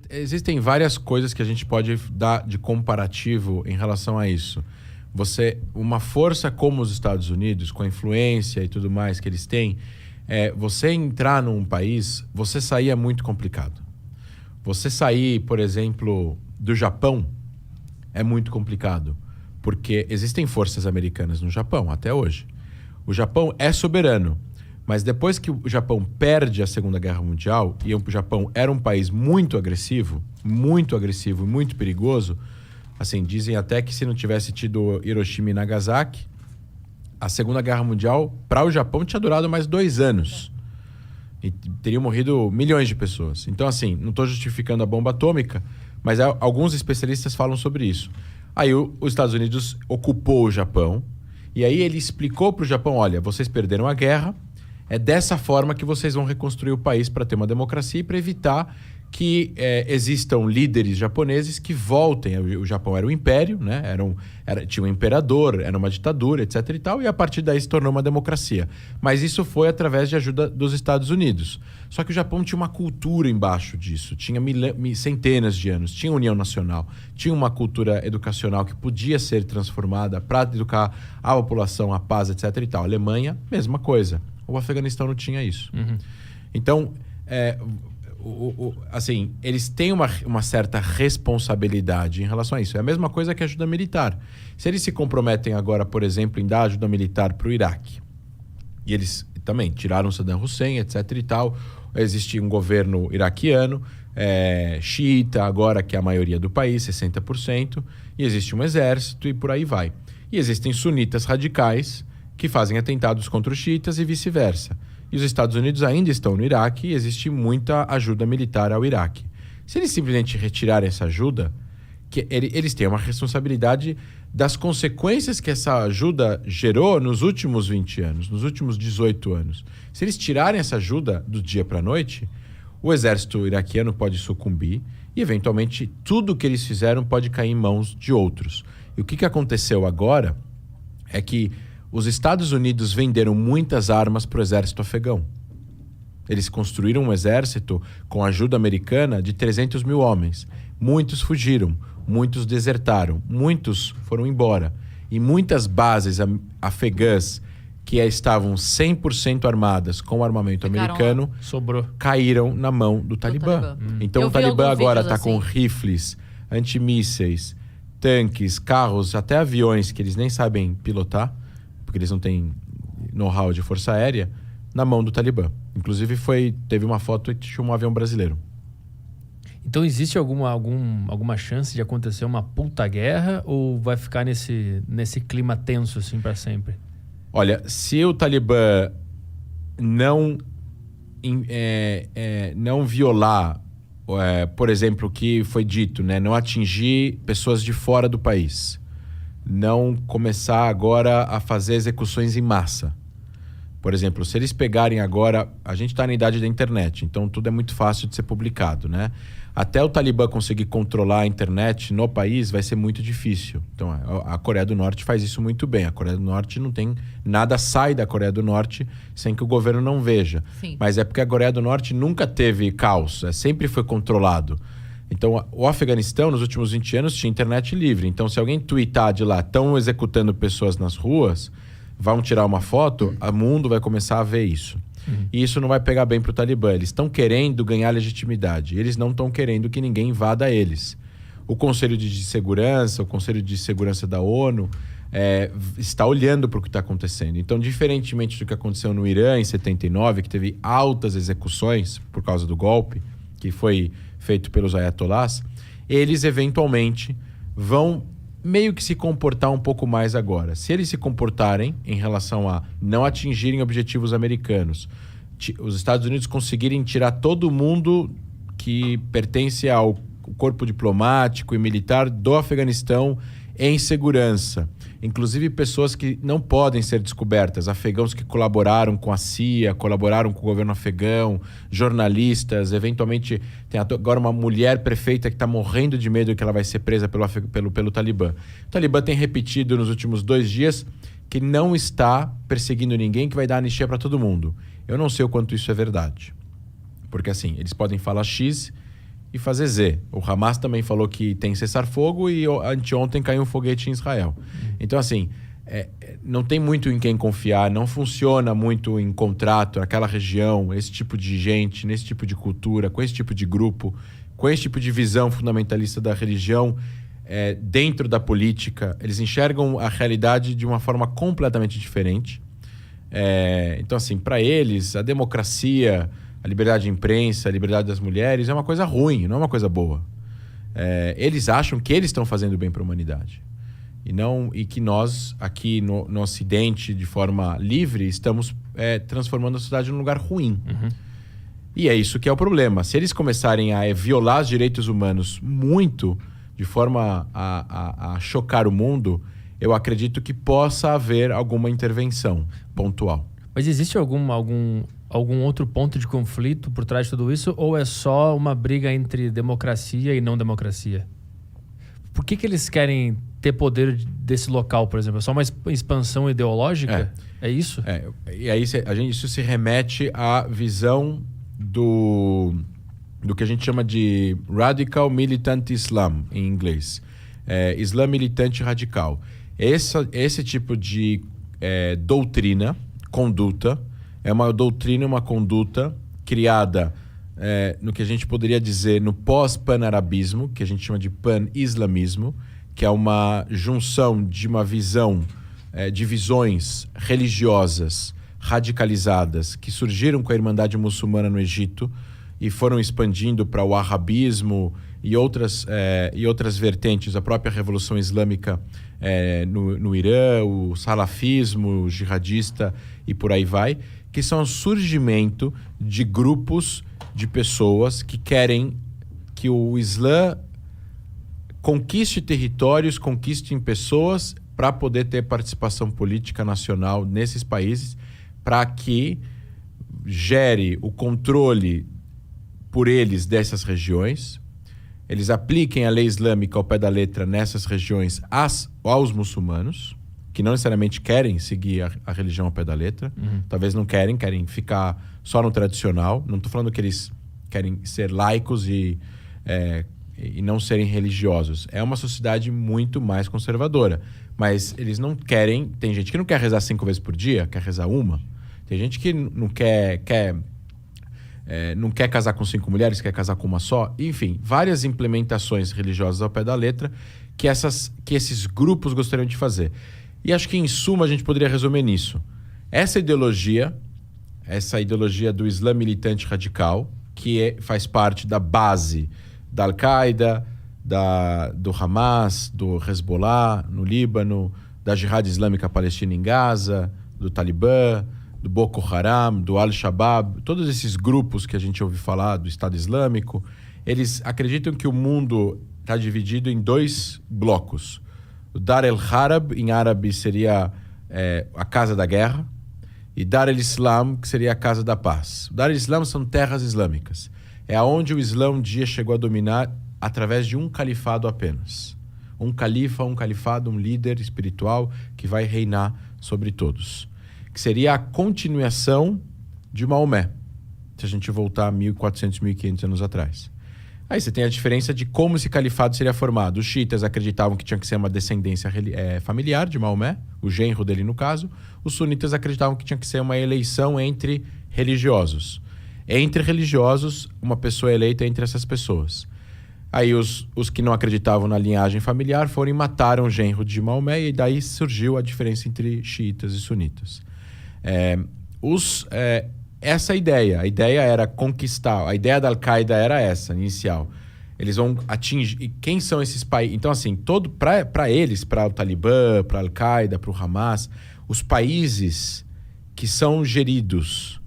Existem várias coisas que a gente pode dar de comparativo em relação a isso. Uma força como os Estados Unidos, com a influência e tudo mais que eles têm, você entrar num país, você sair é muito complicado. Você sair, por exemplo, do Japão é muito complicado, porque existem forças americanas no Japão até hoje. O Japão é soberano, mas depois que o Japão perde a Segunda Guerra Mundial, e o Japão era um país muito agressivo e muito perigoso, assim, dizem até que se não tivesse tido Hiroshima e Nagasaki, a Segunda Guerra Mundial, para o Japão, tinha durado mais 2 anos. E teriam morrido milhões de pessoas. Então, assim, não estou justificando a bomba atômica, mas alguns especialistas falam sobre isso. Aí os Estados Unidos ocupou o Japão, e aí ele explicou para o Japão, olha, vocês perderam a guerra, é dessa forma que vocês vão reconstruir o país para ter uma democracia e para evitar que existam líderes japoneses que voltem. O Japão era um império, né? Tinha um imperador, era uma ditadura, etc. e tal, e a partir daí se tornou uma democracia. Mas isso foi através de ajuda dos Estados Unidos. Só que o Japão tinha uma cultura embaixo disso, tinha centenas de anos, tinha União Nacional, tinha uma cultura educacional que podia ser transformada para educar a população, a paz, etc. e tal. A Alemanha, mesma coisa. O Afeganistão não tinha isso. Uhum. Então, assim, eles têm uma certa responsabilidade em relação a isso. É a mesma coisa que a ajuda militar. Se eles se comprometem agora, por exemplo, em dar ajuda militar para o Iraque, e eles também tiraram Saddam Hussein, etc. e tal, existe um governo iraquiano, xiita agora, que é a maioria do país, 60%, e existe um exército e por aí vai. E existem sunitas radicais que fazem atentados contra os xiitas e vice-versa. E os Estados Unidos ainda estão no Iraque e existe muita ajuda militar ao Iraque. Se eles simplesmente retirarem essa ajuda, eles têm uma responsabilidade das consequências que essa ajuda gerou nos últimos 20 anos, nos últimos 18 anos. Se eles tirarem essa ajuda do dia para a noite, o exército iraquiano pode sucumbir e, eventualmente, tudo que eles fizeram pode cair em mãos de outros. E o que aconteceu agora é que os Estados Unidos venderam muitas armas para o exército afegão. Eles construíram um exército com ajuda americana de 300 mil homens. Muitos fugiram, muitos desertaram, muitos foram embora. E muitas bases afegãs que estavam 100% armadas com armamento americano caíram na mão do Talibã. Então o Talibã agora está com rifles, antimísseis, tanques, carros, até aviões que eles nem sabem pilotar, porque eles não têm know-how de força aérea, na mão do Talibã. Inclusive teve uma foto que tinha um avião brasileiro. Então existe alguma chance de acontecer uma puta guerra ou vai ficar nesse clima tenso assim para sempre? Olha, se o Talibã não violar, por exemplo, o que foi dito, né, não atingir pessoas de fora do país, não começar agora a fazer execuções em massa. Por exemplo, se eles pegarem agora... A gente está na idade da internet, então tudo é muito fácil de ser publicado, né? Até o Talibã conseguir controlar a internet no país vai ser muito difícil. Então, a Coreia do Norte faz isso muito bem. A Coreia do Norte não tem... Nada sai da Coreia do Norte sem que o governo não veja. Sim. Mas é porque a Coreia do Norte nunca teve caos, sempre foi controlado. Então, o Afeganistão, nos últimos 20 anos, tinha internet livre. Então, se alguém tweetar de lá, estão executando pessoas nas ruas, vão tirar uma foto, o mundo vai começar a ver isso. E isso não vai pegar bem para o Talibã. Eles estão querendo ganhar legitimidade. Eles não estão querendo que ninguém invada eles. O Conselho de Segurança, o Conselho de Segurança da ONU, está olhando para o que está acontecendo. Então, diferentemente do que aconteceu no Irã em 79, que teve altas execuções por causa do golpe, que foi feito pelos ayatolás, eles eventualmente vão meio que se comportar um pouco mais agora. Se eles se comportarem em relação a não atingirem objetivos americanos, os Estados Unidos conseguirem tirar todo mundo que pertence ao corpo diplomático e militar do Afeganistão em segurança, inclusive pessoas que não podem ser descobertas, afegãos que colaboraram com a CIA, colaboraram com o governo afegão, jornalistas, eventualmente tem agora uma mulher prefeita que está morrendo de medo que ela vai ser presa pelo Talibã. O Talibã tem repetido nos últimos 2 dias que não está perseguindo ninguém, que vai dar anistia para todo mundo. Eu não sei o quanto isso é verdade, porque assim, eles podem falar X e fazer Z. O Hamas também falou que tem cessar-fogo e anteontem caiu um foguete em Israel. Então, assim, não tem muito em quem confiar, não funciona muito em contrato naquela região, esse tipo de gente, nesse tipo de cultura, com esse tipo de grupo, com esse tipo de visão fundamentalista da religião dentro da política. Eles enxergam a realidade de uma forma completamente diferente. Então, assim, para eles, a democracia, a liberdade de imprensa, a liberdade das mulheres é uma coisa ruim, não é uma coisa boa. Eles acham que eles estão fazendo bem para a humanidade. E que nós, aqui no Ocidente, de forma livre, estamos transformando a sociedade num lugar ruim. Uhum. E é isso que é o problema. Se eles começarem a violar os direitos humanos muito, de forma a chocar o mundo, eu acredito que possa haver alguma intervenção pontual. Mas existe algum outro ponto de conflito por trás de tudo isso? Ou é só uma briga entre democracia e não democracia? Por que eles querem ter poder desse local, por exemplo? É só uma expansão ideológica? É isso? E aí isso se remete à visão do que a gente chama de Radical Militant Islam, em inglês. Islã militante radical. Esse tipo de doutrina, conduta, é uma doutrina, uma conduta criada no que a gente poderia dizer no pós-pan-arabismo, que a gente chama de pan-islamismo, que é uma junção de uma visão, de visões religiosas radicalizadas que surgiram com a Irmandade Muçulmana no Egito e foram expandindo para o arabismo e outras vertentes, a própria Revolução Islâmica no Irã, o salafismo jihadista e por aí vai, que são o surgimento de grupos de pessoas que querem que o Islã conquiste territórios, conquiste pessoas para poder ter participação política nacional nesses países, para que gere o controle por eles dessas regiões, eles apliquem a lei islâmica ao pé da letra nessas regiões aos muçulmanos, que não necessariamente querem seguir a religião ao pé da letra, talvez não querem ficar só no tradicional. Não estou falando que eles querem ser laicos e não serem religiosos. É uma sociedade muito mais conservadora, mas eles não querem... Tem gente que não quer rezar 5 vezes por dia, quer rezar uma. Tem gente que não quer casar com 5 mulheres, quer casar com uma só. Enfim, várias implementações religiosas ao pé da letra que esses grupos gostariam de fazer. E acho que, em suma, a gente poderia resumir nisso. Essa ideologia do Islã militante radical, que faz parte da base da Al-Qaeda, do Hamas, do Hezbollah no Líbano, da Jihad Islâmica Palestina em Gaza, do Talibã, do Boko Haram, do Al-Shabaab, todos esses grupos que a gente ouve falar do Estado Islâmico, eles acreditam que o mundo está dividido em 2 blocos. O Dar el-Harab, em árabe, seria a Casa da Guerra, e Dar el-Islam, que seria a Casa da Paz. O Dar el-Islam são terras islâmicas. É onde o Islã um dia chegou a dominar através de um califado apenas. Um califado, um líder espiritual que vai reinar sobre todos. Que seria a continuação de Maomé, se a gente voltar 1.400, 1.500 anos atrás. Aí você tem a diferença de como esse califado seria formado. Os xiitas acreditavam que tinha que ser uma descendência familiar de Maomé, o genro dele no caso. Os sunitas acreditavam que tinha que ser uma eleição entre religiosos. Entre religiosos, uma pessoa eleita entre essas pessoas. Aí os que não acreditavam na linhagem familiar foram e mataram o genro de Maomé, e daí surgiu a diferença entre xiitas e sunitas. Essa ideia, a ideia era conquistar, a ideia da Al-Qaeda era essa, inicial. Eles vão atingir, e quem são esses países? Então, assim, para eles, para o Talibã, para a Al-Qaeda, para o Hamas, os países que são geridos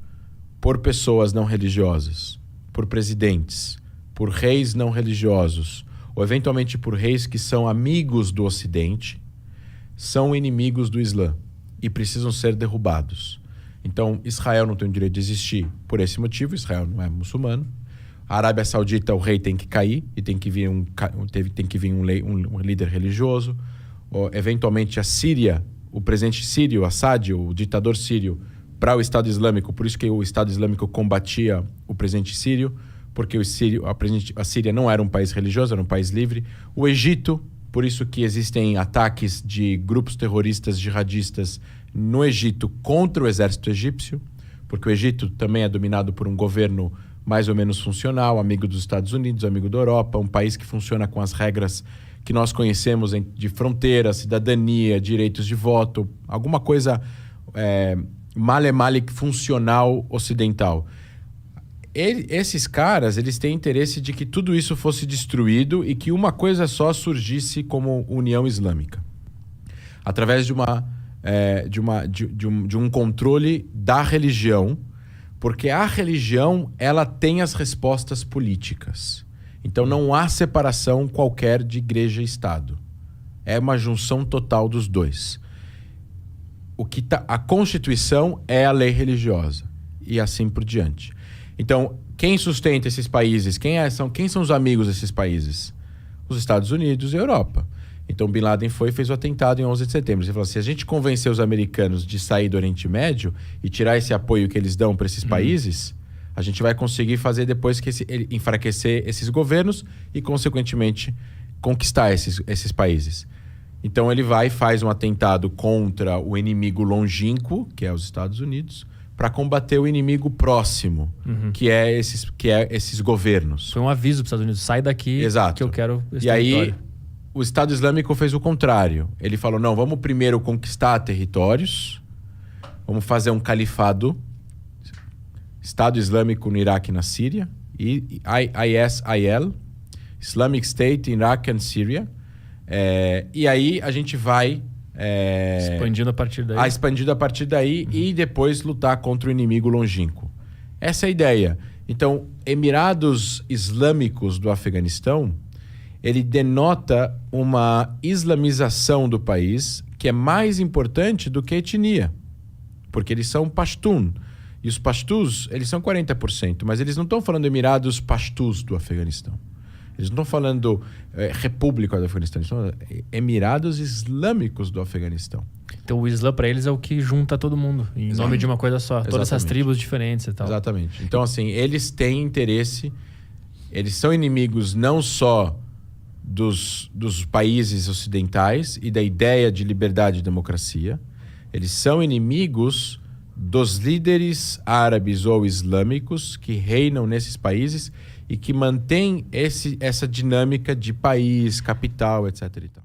por pessoas não religiosas, por presidentes, por reis não religiosos, ou eventualmente por reis que são amigos do Ocidente, são inimigos do Islã e precisam ser derrubados. Então, Israel não tem o direito de existir por esse motivo. Israel não é muçulmano. A Arábia Saudita, o rei tem que cair e tem que vir um líder religioso. Ou, eventualmente, a Síria, o presidente sírio, Assad, o ditador sírio, para o Estado Islâmico. Por isso que o Estado Islâmico combatia o presidente sírio, porque a Síria não era um país religioso, era um país livre. O Egito, por isso que existem ataques de grupos terroristas jihadistas no Egito contra o exército egípcio, porque o Egito também é dominado por um governo mais ou menos funcional, amigo dos Estados Unidos, amigo da Europa, um país que funciona com as regras que nós conhecemos de fronteira, cidadania, direitos de voto, alguma coisa male funcional ocidental. Esses caras, eles têm interesse de que tudo isso fosse destruído e que uma coisa só surgisse como União Islâmica, através de um controle da religião, porque a religião ela tem as respostas políticas. Então não há separação qualquer de igreja e Estado. É uma junção total dos dois. A Constituição é a lei religiosa e assim por diante. Então, quem sustenta esses países? Quem são os amigos desses países? Os Estados Unidos e a Europa. Então, Bin Laden fez o atentado em 11 de setembro. Ele falou: se a gente convencer os americanos de sair do Oriente Médio e tirar esse apoio que eles dão para esses países, a gente vai conseguir fazer depois enfraquecer esses governos e, consequentemente, conquistar esses países. Então, ele vai e faz um atentado contra o inimigo longínquo, que é os Estados Unidos, para combater o inimigo próximo, que é esses governos. Foi um aviso para os Estados Unidos: sai daqui. Exato. Que eu quero esse território. Aí, o Estado Islâmico fez o contrário. Ele falou: não, vamos primeiro conquistar territórios, vamos fazer um califado, Estado Islâmico no Iraque e na Síria, ISIL, Islamic State in Iraq and Syria. E aí a gente vai... expandindo a partir daí. E depois lutar contra o inimigo longínquo. Essa é a ideia. Então, Emirados Islâmicos do Afeganistão, ele denota uma islamização do país que é mais importante do que a etnia. Porque eles são Pashtun. E os Pashtus, eles são 40%, mas eles não estão falando Emirados Pashtus do Afeganistão. Eles não estão falando República do Afeganistão, eles estão falando Emirados Islâmicos do Afeganistão. Então o Islã para eles é o que junta todo mundo, em nome de uma coisa só. Exatamente. Todas essas tribos diferentes e tal. Exatamente. Então assim, eles têm interesse, eles são inimigos não só dos países ocidentais e da ideia de liberdade e democracia, eles são inimigos dos líderes árabes ou islâmicos que reinam nesses países e que mantém essa dinâmica de país, capital, etc. e tal.